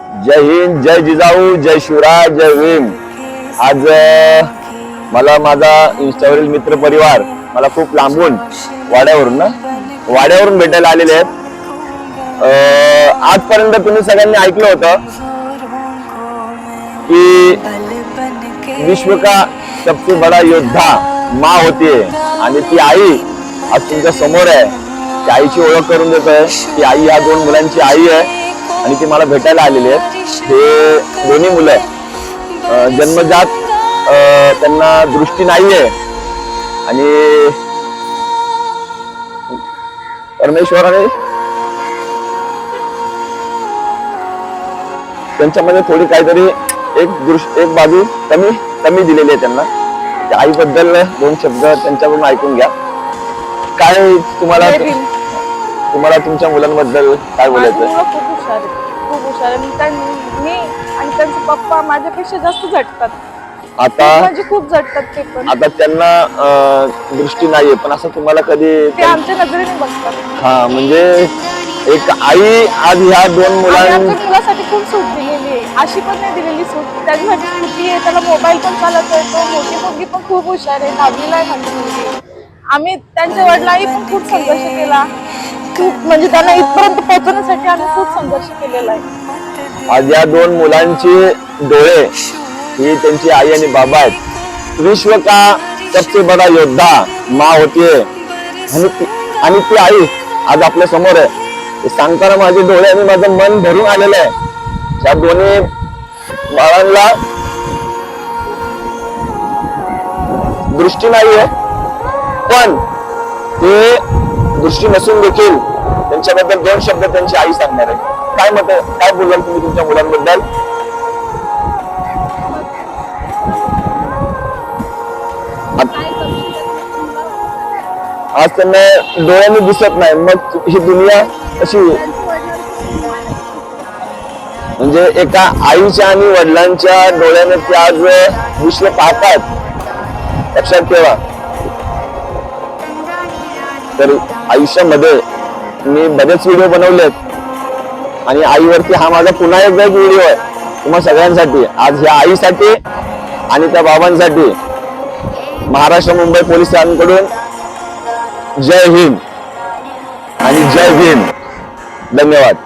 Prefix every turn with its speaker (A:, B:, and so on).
A: जय हिंद, जय जिजाऊ, जय शिवराज, जय भीम. आज मला माझा इंस्टावरील मित्र परिवार मला खूप लांबून वाड्यावरून भेटायला आलेले आहेत. आजपर्यंत तुम्ही सगळ्यांनी ऐकलं होतं की विश्व का सबसे बड़ा योद्धा माँ होती है आणि ती आई आज तुमच्या समोर आहे. ती आईची ओळख करून देतोय. ती आई या दोन मुलांची आई आहे आणि ती मला भेटायला आलेली आहे. हे दोन्ही मुलं जन्मजात त्यांना दृष्टी नाहीये आणि परमेश्वराने त्यांच्यामध्ये थोडी काहीतरी एक बाजू कमी दिलेली आहे त्यांना. त्या आईबद्दल दोन शब्द त्यांच्याकडून ऐकून घ्या. काय तुम्हाला तुमच्या मुलांबद्दल काय बोलायचं?
B: खूप हुशार आहे. मी आणि त्यांचे पप्पा माझ्यापेक्षा जास्त झटतात.
A: आता
B: म्हणजे खूप झटतात ते पण.
A: आता त्यांना दृष्टी नाहीये पण असं तुम्हाला कधी
B: ते आमच्या नजरेने बघतात.
A: हा म्हणजे एक आई आज ह्या दोन
B: मुलासाठी खूप सूट दिलेली आहे. अशी पण नाही दिलेली सूट. त्याच्यासाठी स्कूटी आहे, त्याला मोबाईल पण चालवता येतो. मोठी मुलगी पण खूप हुशार आहे, 9वीला आहे माझी मुलगी. आम्ही त्यांच्या वडिलांनी पण खूप संघर्ष केला. खूप म्हणजे त्यांना इथपर्यंत पोहोचण्यासाठी आम्ही खूप संघर्ष केलेला आहे.
A: आज या दोन मुलांची डोळे ही त्यांची आई आणि बाबा आहेत. विश्व का सबसे बड़ा योद्धा माँ होती है आणि ती आई आज आपल्या समोर आहे. ते सांगताना माझे डोळे आणि माझं मन भरून आलेलं आहे. त्या दोन्ही बाळांना दृष्टी नाहीये पण ते दृष्टी नसून देखील त्यांच्याबद्दल दोन शब्द त्यांची आई सांगणार आहे. काय मत आहे? काय बोलाल तुम्ही तुमच्या मुलांबद्दल? आज त्यांना डोळ्यांनी दिसत नाही मग ही दुनिया कशी म्हणजे एका आईच्या आणि वडिलांच्या डोळ्याने ते आज विश्व पाहतात. लक्षात ठेवा. तर आयुष्यामध्ये मी बरेच व्हिडिओ बनवलेत आणि आईवरती हा माझा पुन्हा एकदा एक व्हिडिओ आहे तुम्हा सगळ्यांसाठी. आज ह्या आईसाठी आणि त्या बाबांसाठी महाराष्ट्र मुंबई पोलिसांकडून जय हिंद आणि जय भीम. धन्यवाद.